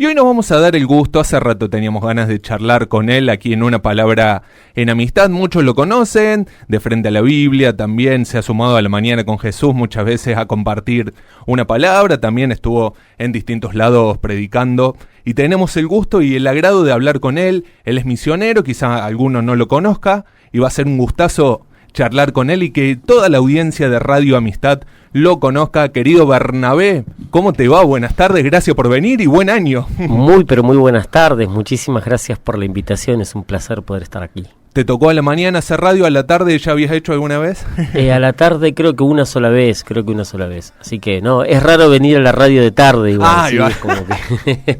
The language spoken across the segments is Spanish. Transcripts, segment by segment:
Y hoy nos vamos a dar el gusto, hace rato teníamos ganas de charlar con él aquí en Una Palabra en Amistad. Muchos lo conocen, de frente a la Biblia, también se ha sumado a La Mañana con Jesús muchas veces a compartir una palabra, también estuvo en distintos lados predicando. Y tenemos el gusto y el agrado de hablar con él. Él es misionero, quizá alguno no lo conozca, y va a ser un gustazo charlar con él y que toda la audiencia de Radio Amistad lo conozca. Querido Bernabé, ¿cómo te va? Buenas tardes, gracias por venir y buen año. Muy, pero muy buenas tardes, muchísimas gracias por la invitación, es un placer poder estar aquí. ¿Te tocó a la mañana hacer radio, a la tarde ya habías hecho alguna vez? A la tarde creo que una sola vez, así que no, es raro venir a la radio de tarde igual, ¿sí? Es como que...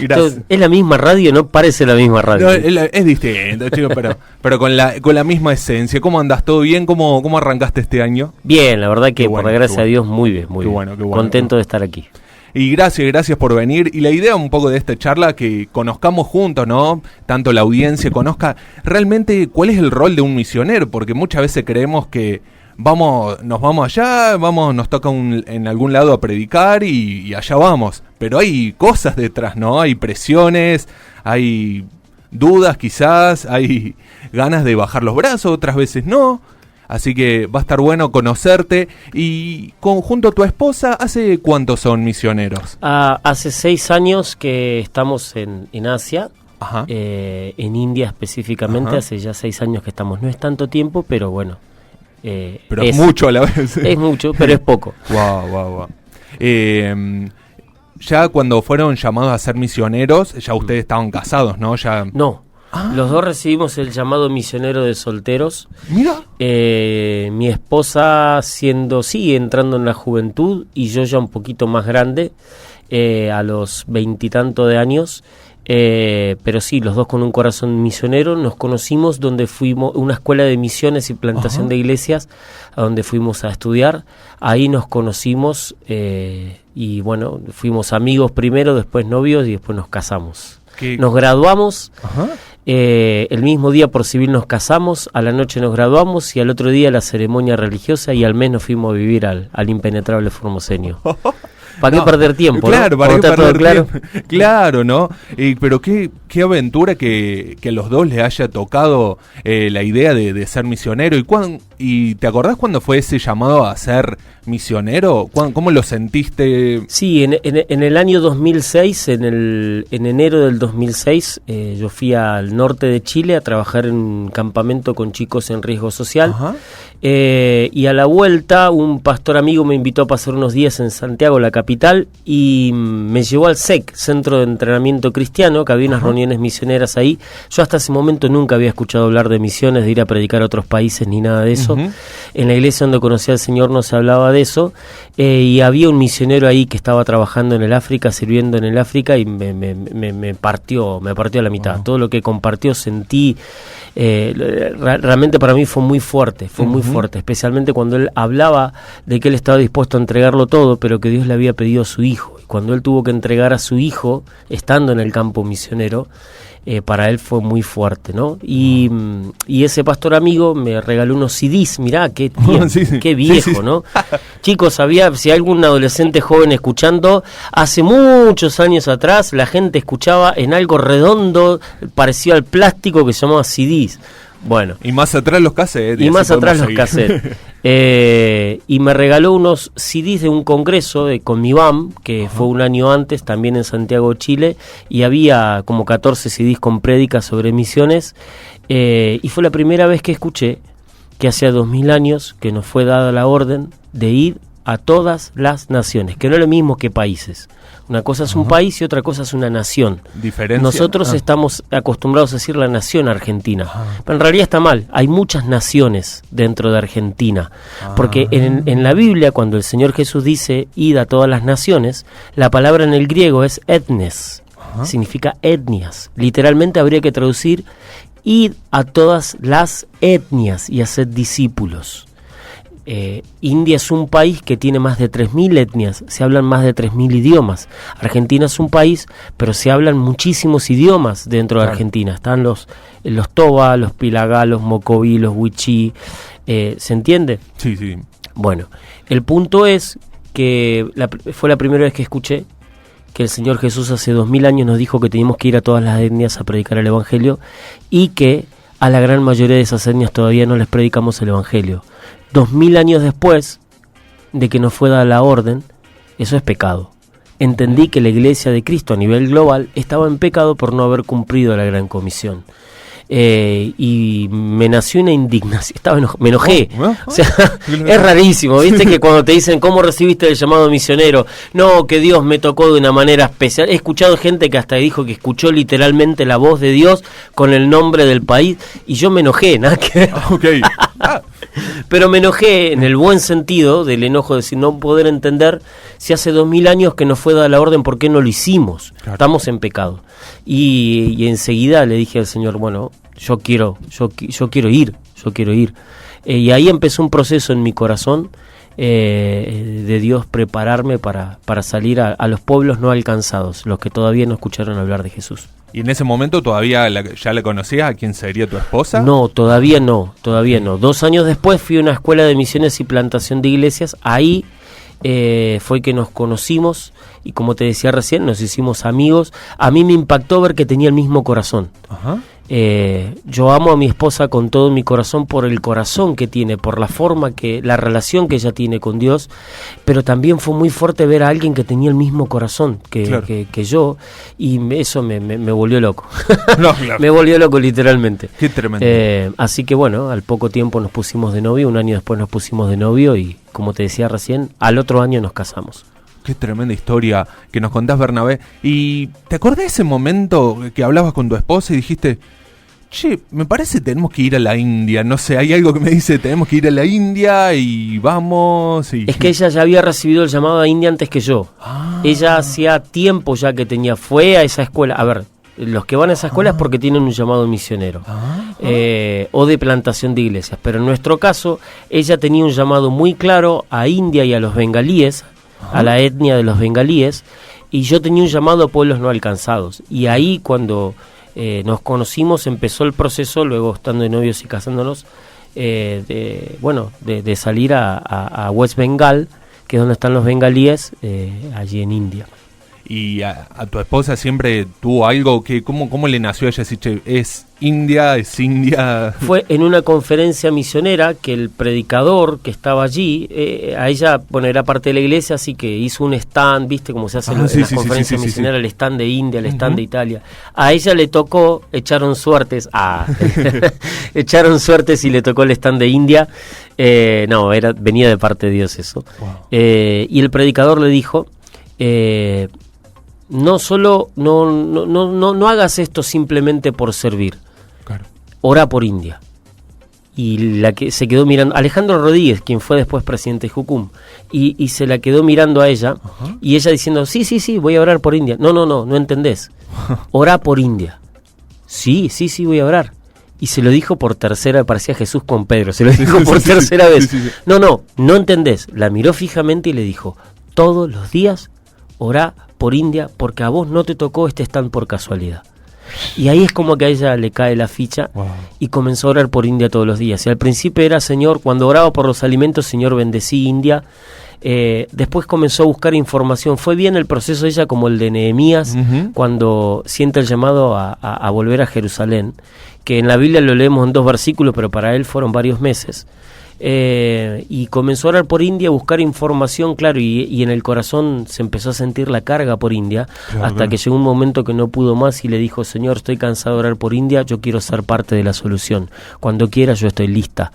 Entonces, es la misma radio, no parece la misma radio. No, es distinto, chicos, pero con la misma esencia. ¿Cómo andás? ¿Todo bien? ¿Cómo arrancaste este año? Bien, la verdad que por la gracia de Dios muy bien, muy bien. Bueno, contento de estar aquí. Y gracias por venir. Y la idea un poco de esta charla, que conozcamos juntos, ¿no? Tanto la audiencia conozca realmente cuál es el rol de un misionero, porque muchas veces creemos que nos vamos allá, nos toca en algún lado a predicar y allá vamos. Pero hay cosas detrás, ¿no? Hay presiones, hay dudas quizás, hay ganas de bajar los brazos, otras veces no. Así que va a estar bueno conocerte. Y junto a tu esposa, ¿hace cuántos son misioneros? Hace 6 años que estamos en Asia. Ajá. En India específicamente. Ajá. Hace ya 6 años que estamos. No es tanto tiempo, pero bueno. Pero es mucho a la vez. Es mucho, pero es poco. Wow. Ya cuando fueron llamados a ser misioneros, ya ustedes estaban casados, ¿no? No. Los dos recibimos el llamado misionero de solteros. Mira. Mi esposa entrando en la juventud y yo ya un poquito más grande, a los 20 y tanto de años. Pero sí, los dos con un corazón misionero. Nos conocimos donde fuimos, una escuela de misiones y plantación de iglesias, a donde fuimos a estudiar. Ahí nos conocimos y bueno, fuimos amigos primero, después novios y después nos casamos. Nos graduamos. El mismo día por civil nos casamos, a la noche nos graduamos y al otro día la ceremonia religiosa, y al mes nos fuimos a vivir al impenetrable Formoseño. ¿Para qué perder tiempo? Claro, ¿no? ¿para qué perder claro? tiempo? Claro, ¿no? Pero qué aventura que a los dos les haya tocado la idea de ser misionero. ¿Y te acordás cuándo fue ese llamado a ser misionero? ¿Cómo lo sentiste? Sí, en el año 2006, en enero del 2006, yo fui al norte de Chile a trabajar en un campamento con chicos en riesgo social. Ajá. Y a la vuelta un pastor amigo me invitó a pasar unos días en Santiago, la capital, y me llevó al SEC, Centro de Entrenamiento Cristiano, que había unas reuniones misioneras ahí. Yo hasta ese momento nunca había escuchado hablar de misiones, de ir a predicar a otros países ni nada de eso. En la iglesia donde conocí al Señor no se hablaba de eso, y había un misionero ahí que estaba trabajando en el África, sirviendo en el África, y me partió a la mitad. Todo lo que compartió sentí. Realmente para mí fue muy fuerte, especialmente cuando él hablaba de que él estaba dispuesto a entregarlo todo, pero que Dios le había pedido a su hijo, y cuando él tuvo que entregar a su hijo estando en el campo misionero, para él fue muy fuerte, ¿no? Y ese pastor amigo me regaló unos CDs, mirá, qué tiempo, qué viejo, ¿no? Chicos, si hay algún adolescente joven escuchando, hace muchos años atrás la gente escuchaba en algo redondo, parecido al plástico, que se llamaba CDs. Bueno. Y más atrás los cassettes. Y me regaló unos CDs de un congreso de Conmibam, que fue un año antes, también en Santiago, Chile, y había como 14 CDs con prédicas sobre misiones, y fue la primera vez que escuché que hacía 2000 años que nos fue dada la orden de ir a todas las naciones, que no es lo mismo que países. Una cosa es un país y otra cosa es una nación. ¿Diferencia? Nosotros estamos acostumbrados a decir la nación argentina, pero en realidad está mal. Hay muchas naciones dentro de Argentina, porque en la Biblia, cuando el Señor Jesús dice id a todas las naciones, la palabra en el griego es etnes, significa etnias. Literalmente habría que traducir id a todas las etnias y haced discípulos. India es un país que tiene más de 3.000 etnias, se hablan más de 3.000 idiomas. Argentina es un país, pero se hablan muchísimos idiomas dentro de Argentina. Están los toba, los pilagá, los mocoví, los wichí. ¿Se entiende? Sí, sí. Bueno, el punto es que fue la primera vez que escuché que el Señor Jesús hace 2000 años nos dijo que teníamos que ir a todas las etnias a predicar el Evangelio y que a la gran mayoría de esas etnias todavía no les predicamos el Evangelio. 2000 años después de que nos fue dada la orden, eso es pecado. Entendí que la Iglesia de Cristo a nivel global estaba en pecado por no haber cumplido la gran comisión. Y me nació una indignación, me enojé. O sea, es rarísimo, viste que cuando te dicen ¿cómo recibiste el llamado misionero? No, que Dios me tocó de una manera especial. He escuchado gente que hasta dijo que escuchó literalmente la voz de Dios con el nombre del país y yo me enojé, nada que ver. Okay. Pero me enojé en el buen sentido del enojo de no poder entender si hace 2000 años que nos fue dada la orden, ¿por qué no lo hicimos? Claro. Estamos en pecado. Y enseguida le dije al Señor, bueno, yo quiero ir. Y ahí empezó un proceso en mi corazón de Dios prepararme para salir a los pueblos no alcanzados, los que todavía no escucharon hablar de Jesús. ¿Y en ese momento todavía ya la conocías a quién sería tu esposa? No, todavía no. 2 años después fui a una escuela de misiones y plantación de iglesias. Ahí fue que nos conocimos y, como te decía recién, nos hicimos amigos. A mí me impactó ver que tenía el mismo corazón. Ajá. Yo amo a mi esposa con todo mi corazón por el corazón que tiene, por la la relación que ella tiene con Dios, pero también fue muy fuerte ver a alguien que tenía el mismo corazón que yo, y eso me volvió loco. No, claro. Me volvió loco literalmente. Qué tremendo. Así que bueno, al poco tiempo nos pusimos de novio, 1 año después nos pusimos de novio y, como te decía recién, al otro año nos casamos. Qué tremenda historia que nos contás, Bernabé. ¿Y te acordás de ese momento que hablabas con tu esposa y dijiste, che, me parece que tenemos que ir a la India? No sé, hay algo que me dice, tenemos que ir a la India y vamos. Es que ella ya había recibido el llamado a India antes que yo. Ella hacía tiempo ya que fue a esa escuela. A ver, los que van a esa escuela es porque tienen un llamado misionero o de plantación de iglesias. Pero en nuestro caso, ella tenía un llamado muy claro a India y a los bengalíes, a la etnia de los bengalíes, y yo tenía un llamado a pueblos no alcanzados. Y ahí cuando nos conocimos empezó el proceso, luego estando de novios y casándonos, de salir a West Bengal, que es donde están los bengalíes, allí en India. ¿Y a tu esposa siempre tuvo algo que, cómo le nació a ella? Si es India. Fue en una conferencia misionera que el predicador que estaba allí, a ella, era parte de la iglesia, así que hizo un stand, ¿viste? Como se hace en las conferencias misioneras, el stand de India, el stand de Italia. A ella le tocó, echaron suertes y le tocó el stand de India. Venía de parte de Dios eso. Wow. Y el predicador le dijo, no hagas esto simplemente por servir. Claro. Ora por India. Y la que se quedó mirando, Alejandro Rodríguez, quien fue después presidente de Jucum, y se la quedó mirando a ella, y ella diciendo, sí, voy a orar por India. No entendés. Ora por India. Sí, voy a orar. Y se lo dijo por tercera, parecía Jesús con Pedro, se lo dijo por tercera vez. Sí. No entendés. La miró fijamente y le dijo, todos los días orá por India, porque a vos no te tocó este stand por casualidad. Y ahí es como que a ella le cae la ficha. Wow. Y comenzó a orar por India todos los días. Y al principio era, Señor, cuando oraba por los alimentos, Señor, bendecí India. Después comenzó a buscar información. Fue bien el proceso de ella como el de Nehemías, cuando siente el llamado a volver a Jerusalén, que en la Biblia lo leemos en 2 versículos, pero para él fueron varios meses. Y comenzó a orar por India, a buscar información, claro, y en el corazón se empezó a sentir la carga por India, hasta que llegó un momento que no pudo más y le dijo, Señor, estoy cansado de orar por India, yo quiero ser parte de la solución, cuando quiera yo estoy lista.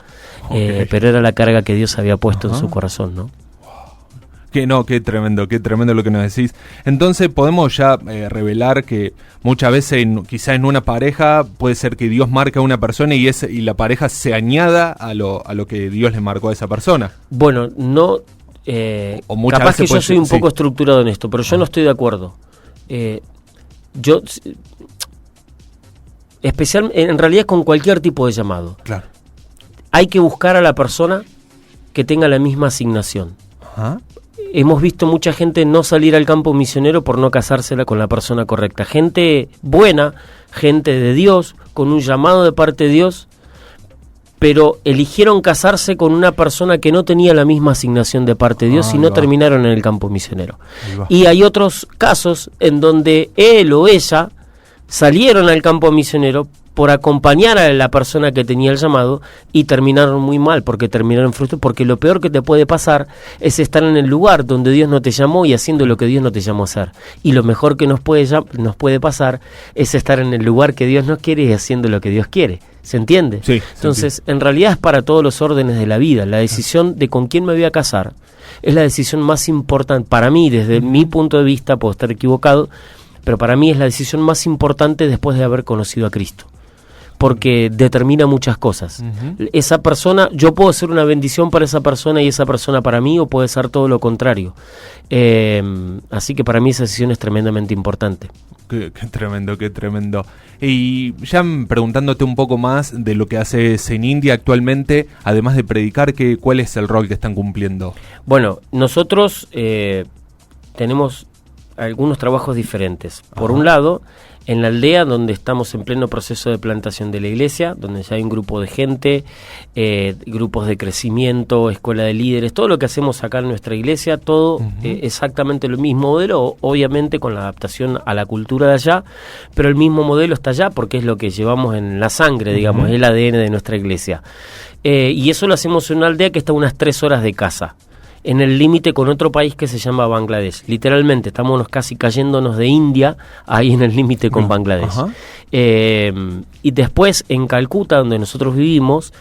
Pero era la carga que Dios había puesto en su corazón, ¿no? Qué tremendo lo que nos decís. Entonces podemos ya revelar que muchas veces quizá en una pareja puede ser que Dios marca a una persona y la pareja se añada a lo que Dios le marcó a esa persona. Bueno, no, capaz que yo soy un poco estructurado en esto, pero yo no estoy de acuerdo. En realidad con cualquier tipo de llamado. Claro. Hay que buscar a la persona que tenga la misma asignación. Hemos visto mucha gente no salir al campo misionero por no casársela con la persona correcta. Gente buena, gente de Dios, con un llamado de parte de Dios, pero eligieron casarse con una persona que no tenía la misma asignación de parte de Dios y no terminaron en el campo misionero. Y hay otros casos en donde él o ella salieron al campo misionero por acompañar a la persona que tenía el llamado y terminaron muy mal, porque terminaron frustrados, porque lo peor que te puede pasar es estar en el lugar donde Dios no te llamó y haciendo lo que Dios no te llamó a hacer. Y lo mejor que nos puede pasar es estar en el lugar que Dios nos quiere y haciendo lo que Dios quiere. ¿Se entiende? Sí, entonces, en realidad es para todos los órdenes de la vida. La decisión de con quién me voy a casar es la decisión más importante para mí, desde mi punto de vista, puedo estar equivocado, pero para mí es la decisión más importante después de haber conocido a Cristo, porque determina muchas cosas. Esa persona, yo puedo ser una bendición para esa persona y esa persona para mí, o puede ser todo lo contrario. Así que para mí esa decisión es tremendamente importante. Qué tremendo, qué tremendo. Y ya preguntándote un poco más de lo que haces en India actualmente, además de predicar, ¿cuál es el rol que están cumpliendo? Bueno, nosotros tenemos algunos trabajos diferentes. Por un lado, en la aldea, donde estamos en pleno proceso de plantación de la iglesia, donde ya hay un grupo de gente, grupos de crecimiento, escuela de líderes, todo lo que hacemos acá en nuestra iglesia, todo exactamente el mismo modelo, obviamente con la adaptación a la cultura de allá, pero el mismo modelo está allá porque es lo que llevamos en la sangre, digamos, es el ADN de nuestra iglesia. Y eso lo hacemos en una aldea que está a unas 3 horas de casa, en el límite con otro país que se llama Bangladesh. Literalmente, estamos casi cayéndonos de India, ahí en el límite con Bangladesh. Y después, en Calcuta, donde nosotros vivimos,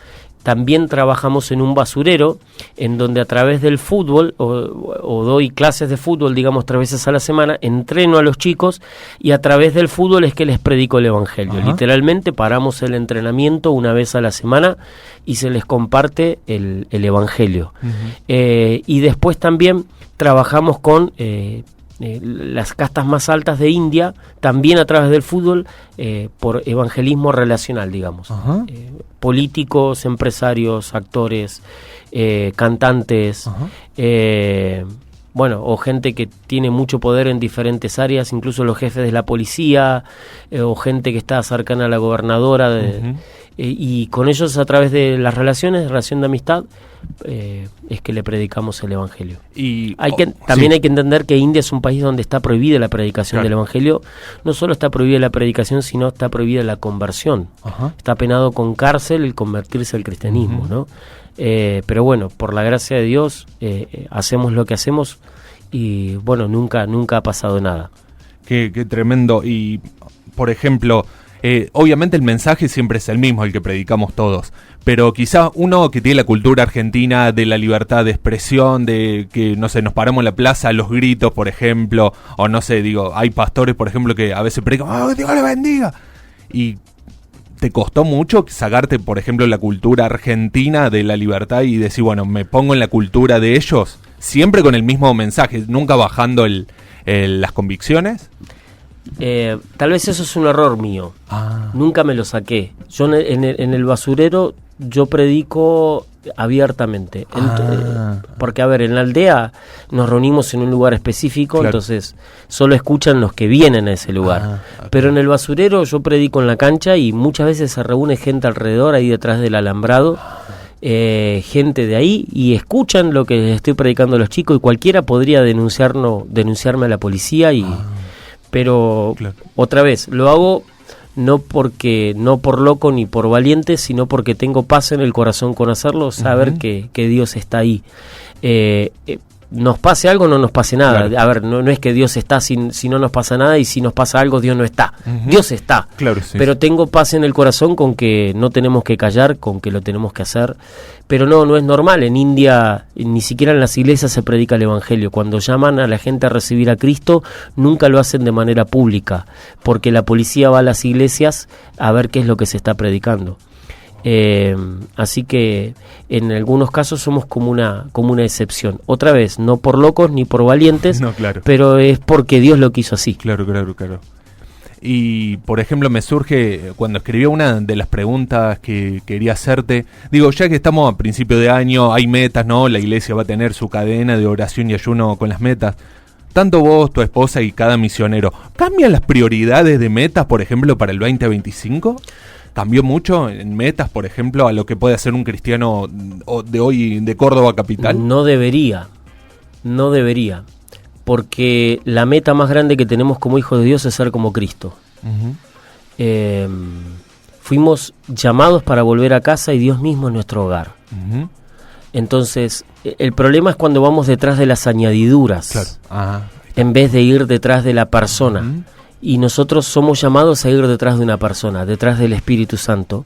también trabajamos en un basurero, en donde a través del fútbol, o doy clases de fútbol, digamos, 3 veces a la semana, entreno a los chicos, y a través del fútbol es que les predico el evangelio. Literalmente paramos el entrenamiento 1 vez a la semana y se les comparte el evangelio. Y después también trabajamos con las castas más altas de India, también a través del fútbol, por evangelismo relacional, digamos. Políticos, empresarios, actores, cantantes, bueno, o gente que tiene mucho poder en diferentes áreas, incluso los jefes de la policía, o gente que está cercana a la gobernadora, y con ellos, a través de las relaciones, relación de amistad, es que le predicamos el evangelio. Y también hay que entender que India es un país donde está prohibida la predicación del evangelio. No solo está prohibida la predicación, sino está prohibida la conversión. Está penado con cárcel el convertirse al cristianismo, ¿no? Pero bueno, por la gracia de Dios, hacemos lo que hacemos y bueno, nunca ha pasado nada. Qué tremendo. Y por ejemplo, obviamente el mensaje siempre es el mismo, el que predicamos todos, pero quizá uno que tiene la cultura argentina de la libertad de expresión, de que, no sé, nos paramos en la plaza a los gritos, por ejemplo, o no sé, digo, hay pastores, por ejemplo, que a veces predican, ¡oh, Dios le bendiga! Y ¿te costó mucho sacarte, por ejemplo, la cultura argentina de la libertad y decir, bueno, me pongo en la cultura de ellos, siempre con el mismo mensaje, nunca bajando las convicciones? Tal vez eso es un error mío. Nunca me lo saqué. Yo en el basurero yo predico abiertamente. Porque, a ver, en la aldea nos reunimos en un lugar específico, entonces solo escuchan los que vienen a ese lugar. Pero en el basurero yo predico en la cancha y muchas veces se reúne gente alrededor, ahí detrás del alambrado, gente de ahí, y escuchan lo que les estoy predicando a los chicos, y cualquiera podría denunciarme a la policía pero otra vez lo hago no por loco ni por valiente, sino porque tengo paz en el corazón con hacerlo, saber que Dios está ahí. Nos pase algo, no nos pase nada. A ver, no es que Dios está si no nos pasa nada, y si nos pasa algo, Dios no está. Dios está. Pero tengo paz en el corazón con que no tenemos que callar, con que lo tenemos que hacer. Pero no es normal. En India, ni siquiera en las iglesias se predica el evangelio. Cuando llaman a la gente a recibir a Cristo, nunca lo hacen de manera pública, porque la policía va a las iglesias a ver qué es lo que se está predicando. Así que en algunos casos somos como una excepción. Otra vez, no por locos ni por valientes, pero es porque Dios lo quiso así. Claro. Y, por ejemplo, me surge, cuando escribí una de las preguntas que quería hacerte, digo, ya que estamos a principio de año, hay metas, ¿no? La iglesia va a tener su cadena de oración y ayuno con las metas. Tanto vos, tu esposa y cada misionero, ¿cambian las prioridades de metas, por ejemplo, para el 2025? cambió mucho en metas, por ejemplo, a lo que puede hacer un cristiano de hoy de Córdoba capital? No debería, porque la meta más grande que tenemos como hijos de Dios es ser como Cristo. Fuimos llamados para volver a casa y Dios mismo es nuestro hogar. Entonces, el problema es cuando vamos detrás de las añadiduras, en vez de ir detrás de la persona. Y nosotros somos llamados a ir detrás de una persona, detrás del Espíritu Santo,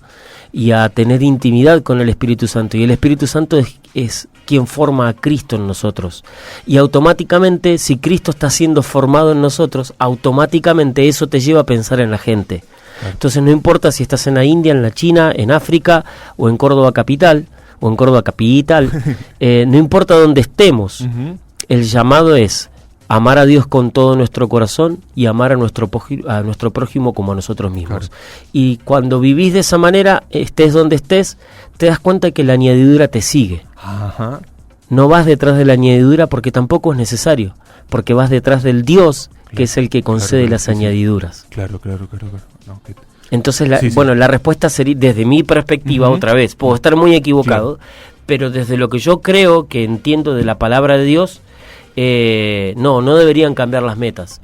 y a tener intimidad con el Espíritu Santo. Y el Espíritu Santo es quien forma a Cristo en nosotros. Y automáticamente, si Cristo está siendo formado en nosotros, automáticamente eso te lleva a pensar en la gente. Entonces no importa si estás en la India, en la China, en África, o en Córdoba capital, no importa dónde estemos, el llamado es amar a Dios con todo nuestro corazón y amar a nuestro prójimo como a nosotros mismos. Claro. Y cuando vivís de esa manera, estés donde estés, te das cuenta que la añadidura te sigue. No vas detrás de la añadidura porque tampoco es necesario, porque vas detrás del Dios que es el que concede las añadiduras. Claro. No, entonces, la respuesta sería, desde mi perspectiva, otra vez, puedo estar muy equivocado, pero desde lo que yo creo que entiendo de la palabra de Dios, no deberían cambiar las metas.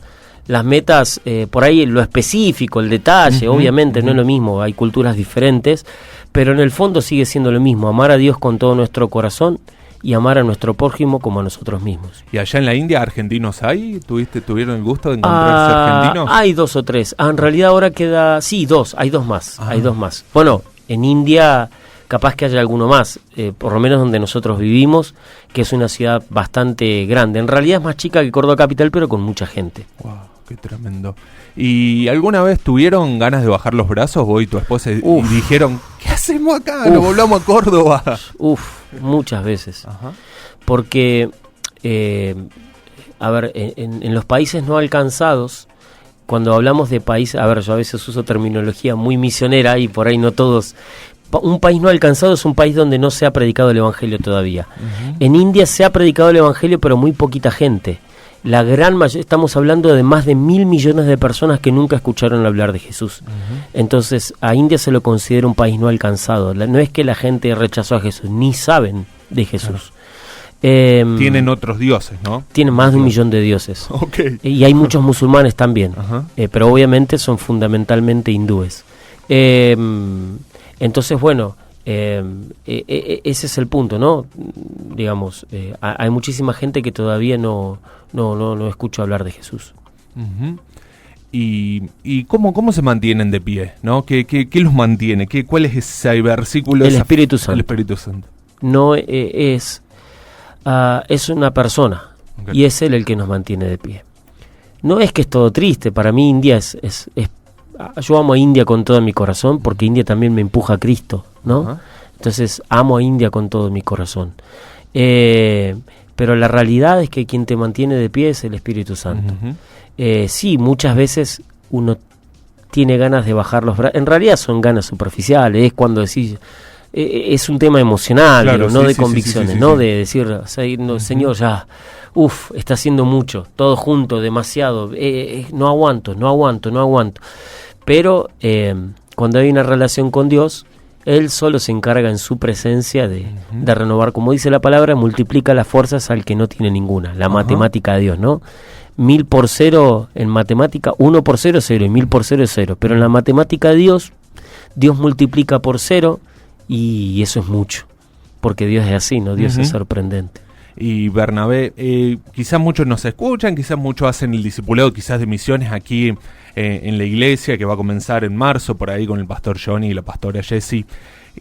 Las metas, por ahí lo específico, el detalle, obviamente no es lo mismo, hay culturas diferentes, pero en el fondo sigue siendo lo mismo, amar a Dios con todo nuestro corazón y amar a nuestro prójimo como a nosotros mismos. ¿Y allá en la India argentinos hay? ¿Tuvieron el gusto de encontrarse argentinos? Hay 2 o 3. En realidad ahora queda... Sí, 2. Hay 2 más. Hay 2 más. Bueno, en India capaz que haya alguno más, por lo menos donde nosotros vivimos, que es una ciudad bastante grande. En realidad es más chica que Córdoba capital, pero con mucha gente. Wow, qué tremendo. ¿Y alguna vez tuvieron ganas de bajar los brazos vos y tu esposa y dijeron, ¿qué hacemos acá? Nos volvamos a Córdoba. Muchas veces. Porque, en los países no alcanzados, cuando hablamos de países, yo a veces uso terminología muy misionera y por ahí no todos... Un país no alcanzado es un país donde no se ha predicado el Evangelio todavía. En India se ha predicado el Evangelio, pero muy poquita gente. La gran mayoría, estamos hablando de más de 1.000 millones de personas que nunca escucharon hablar de Jesús. Entonces, a India se lo considera un país no alcanzado. No es que la gente rechazó a Jesús, ni saben de Jesús. Tienen otros dioses, ¿no? Tienen más de 1 millón de dioses. Y hay muchos musulmanes también, pero obviamente son fundamentalmente hindúes. Entonces, ese es el punto, ¿no? Digamos, hay muchísima gente que todavía no escucha hablar de Jesús. ¿Y cómo se mantienen de pie, ¿no? ¿Qué los mantiene? ¿Cuál es ese versículo? El Espíritu Santo. El Espíritu Santo. No es una persona, y es Él el que nos mantiene de pie. No es que es todo triste, para mí India es yo amo a India con todo mi corazón, porque India también me empuja a Cristo, ¿no? Entonces amo a India con todo mi corazón. Pero la realidad es que quien te mantiene de pie es el Espíritu Santo. Sí, muchas veces uno tiene ganas de bajar los brazos. En realidad son ganas superficiales, es cuando decís... es un tema emocional, claro, no de convicciones, ¿no? De decir, Señor, ya... está haciendo mucho, todo junto, demasiado, no aguanto. Pero cuando hay una relación con Dios, Él solo se encarga en su presencia de renovar. Como dice la palabra, multiplica las fuerzas al que no tiene ninguna. La matemática de Dios, ¿no? 1000 por 0 en matemática, 1 por 0 es 0 y 1000 por 0 es 0. Pero en la matemática de Dios multiplica por 0 y eso es mucho. Porque Dios es así, ¿no? Dios es sorprendente. Y Bernabé, quizás muchos nos escuchan, quizás muchos hacen el discipulado quizás de misiones aquí en la iglesia, que va a comenzar en marzo, por ahí con el pastor Johnny y la pastora Jessie.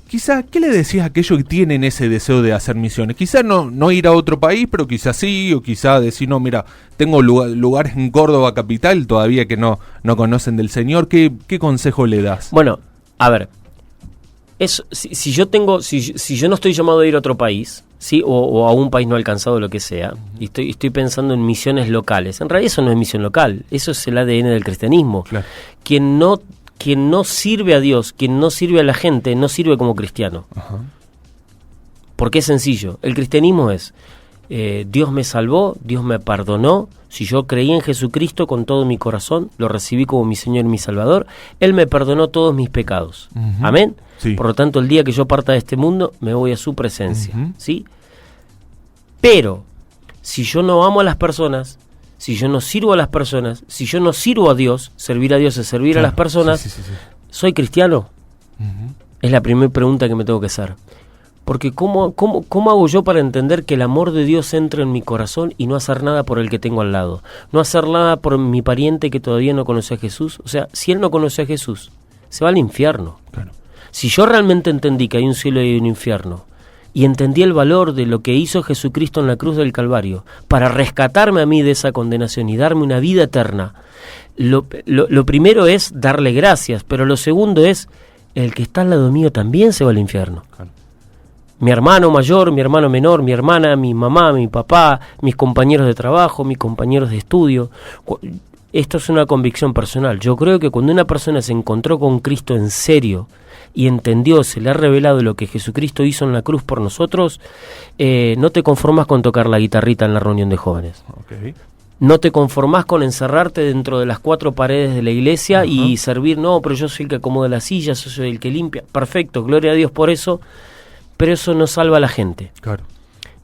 Quizás, ¿qué le decís a aquellos que tienen ese deseo de hacer misiones? Quizás no ir a otro país, pero quizás sí, o quizás decir, no, mira, tengo lugares en Córdoba capital todavía que no conocen del Señor. ¿Qué consejo le das? Bueno, a ver, si yo no estoy llamado a ir a otro país, ¿sí? o a un país no alcanzado, lo que sea, y estoy pensando en misiones locales, en realidad eso no es misión local, eso es el ADN del cristianismo. Claro. Quien no sirve a Dios, quien no sirve a la gente, no sirve como cristiano. Porque es sencillo, el cristianismo es Dios me salvó, Dios me perdonó. Si yo creí en Jesucristo con todo mi corazón, lo recibí como mi Señor y mi Salvador, Él me perdonó todos mis pecados. Amén. Sí. Por lo tanto, el día que yo parta de este mundo, me voy a su presencia. ¿Sí? Pero, si yo no amo a las personas, si yo no sirvo a las personas, si yo no sirvo a Dios, servir a Dios es servir a las personas, sí. ¿soy cristiano? Es la primera pregunta que me tengo que hacer. Porque ¿cómo hago yo para entender que el amor de Dios entre en mi corazón y no hacer nada por el que tengo al lado? No hacer nada por mi pariente que todavía no conoce a Jesús. O sea, si él no conoce a Jesús, se va al infierno. Claro. Si yo realmente entendí que hay un cielo y hay un infierno, y entendí el valor de lo que hizo Jesucristo en la cruz del Calvario, para rescatarme a mí de esa condenación y darme una vida eterna, lo primero es darle gracias, pero lo segundo es, el que está al lado mío también se va al infierno. Claro. Mi hermano mayor, mi hermano menor, mi hermana, mi mamá, mi papá, mis compañeros de trabajo, mis compañeros de estudio. Esto es una convicción personal. Yo creo que cuando una persona se encontró con Cristo en serio y entendió, se le ha revelado lo que Jesucristo hizo en la cruz por nosotros, no te conformas con tocar la guitarrita en la reunión de jóvenes. Okay. No te conformás con encerrarte dentro de las 4 paredes de la iglesia y servir, no, pero yo soy el que acomoda las sillas, yo soy el que limpia. Perfecto, gloria a Dios por eso. Pero eso no salva a la gente. Claro.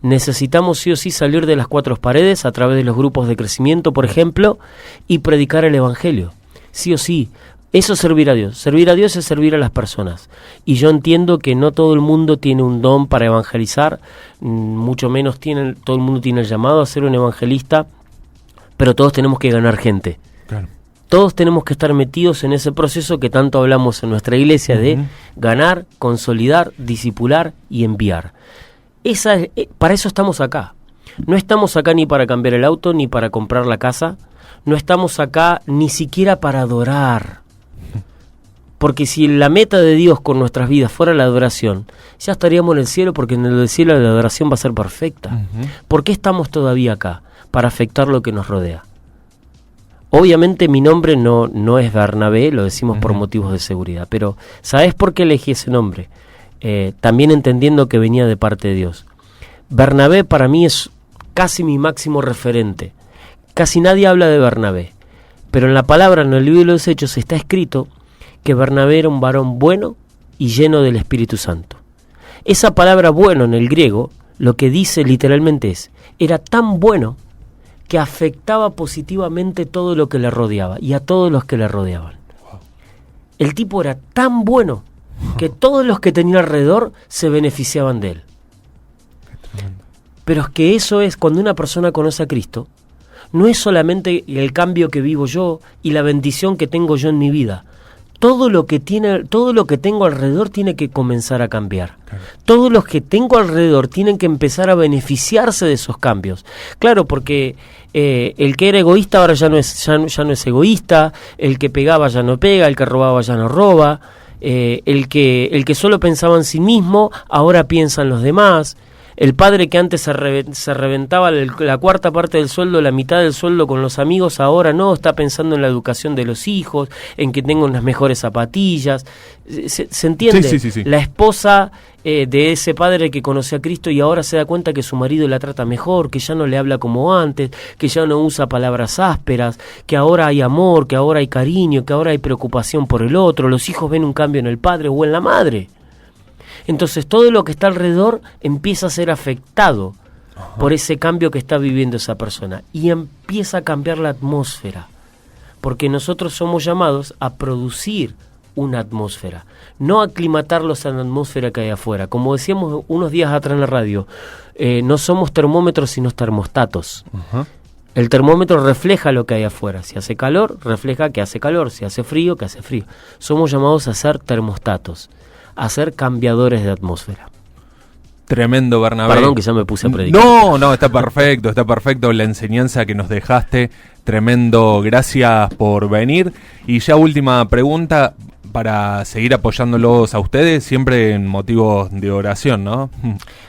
Necesitamos sí o sí salir de las 4 paredes a través de los grupos de crecimiento, por ejemplo, y predicar el evangelio. Sí o sí. Eso es servir a Dios. Servir a Dios es servir a las personas. Y yo entiendo que no todo el mundo tiene un don para evangelizar, mucho menos todo el mundo tiene el llamado a ser un evangelista, pero todos tenemos que ganar gente. Claro. Todos tenemos que estar metidos en ese proceso que tanto hablamos en nuestra iglesia de ganar, consolidar, discipular y enviar. Para eso estamos acá. No estamos acá ni para cambiar el auto, ni para comprar la casa. No estamos acá ni siquiera para adorar. Porque si la meta de Dios con nuestras vidas fuera la adoración, ya estaríamos en el cielo, porque en el cielo la adoración va a ser perfecta. ¿Por qué estamos todavía acá? Para afectar lo que nos rodea. Obviamente mi nombre no es Bernabé, lo decimos por motivos de seguridad, pero ¿sabes por qué elegí ese nombre? También entendiendo que venía de parte de Dios. Bernabé para mí es casi mi máximo referente. Casi nadie habla de Bernabé, pero en la palabra, en el libro de los Hechos, está escrito que Bernabé era un varón bueno y lleno del Espíritu Santo. Esa palabra bueno en el griego, lo que dice literalmente era tan bueno que afectaba positivamente todo lo que le rodeaba y a todos los que le rodeaban. El tipo era tan bueno que todos los que tenía alrededor se beneficiaban de él. Pero es que eso es, cuando una persona conoce a Cristo, no es solamente el cambio que vivo yo y la bendición que tengo yo en mi vida. Todo lo que tengo alrededor tiene que comenzar a cambiar. Claro. Todos los que tengo alrededor tienen que empezar a beneficiarse de esos cambios. Claro, porque el que era egoísta ahora ya no es egoísta, el que pegaba ya no pega, el que robaba ya no roba, el que solo pensaba en sí mismo ahora piensa en los demás. El padre que antes se reventaba la cuarta parte del sueldo, la mitad del sueldo con los amigos, ahora no, está pensando en la educación de los hijos, en que tengan unas mejores zapatillas. ¿Se entiende? Sí. La esposa de ese padre que conoció a Cristo y ahora se da cuenta que su marido la trata mejor, que ya no le habla como antes, que ya no usa palabras ásperas, que ahora hay amor, que ahora hay cariño, que ahora hay preocupación por el otro. Los hijos ven un cambio en el padre o en la madre. Entonces todo lo que está alrededor empieza a ser afectado por ese cambio que está viviendo esa persona y empieza a cambiar la atmósfera, porque nosotros somos llamados a producir una atmósfera, no aclimatarlos a la atmósfera que hay afuera. Como decíamos unos días atrás en la radio, no somos termómetros sino termostatos. El termómetro refleja lo que hay afuera. Si hace calor, refleja que hace calor. Si hace frío, que hace frío. Somos llamados a ser termostatos, a ser cambiadores de atmósfera. Tremendo, Bernabé. Perdón que ya me puse a predicar. No, está perfecto la enseñanza que nos dejaste. Tremendo, gracias por venir. Y ya última pregunta, para seguir apoyándolos a ustedes, siempre en motivos de oración, ¿no?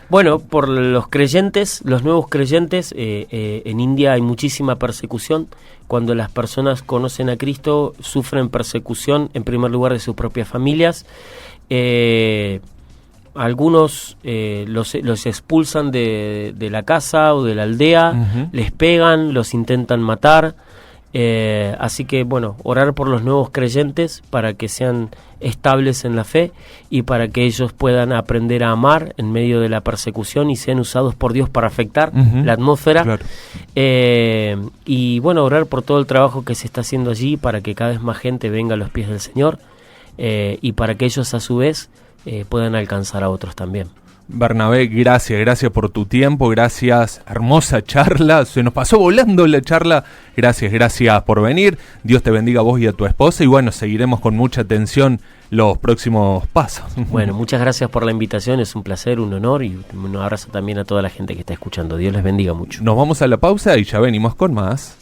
Bueno, por los creyentes, los nuevos creyentes, en India hay muchísima persecución. Cuando las personas conocen a Cristo, sufren persecución, en primer lugar, de sus propias familias. algunos los expulsan de la casa o de la aldea, les pegan, los intentan matar. Así que bueno, orar por los nuevos creyentes para que sean estables en la fe y para que ellos puedan aprender a amar en medio de la persecución y sean usados por Dios para afectar la atmósfera. Claro. Y bueno, orar por todo el trabajo que se está haciendo allí para que cada vez más gente venga a los pies del Señor, y para que ellos a su vez puedan alcanzar a otros también. Bernabé, gracias por tu tiempo, gracias, hermosa charla, se nos pasó volando la charla, gracias por venir, Dios te bendiga a vos y a tu esposa, y bueno, seguiremos con mucha atención los próximos pasos. Bueno, muchas gracias por la invitación, es un placer, un honor, y un abrazo también a toda la gente que está escuchando. Dios les bendiga mucho. Nos vamos a la pausa y ya venimos con más.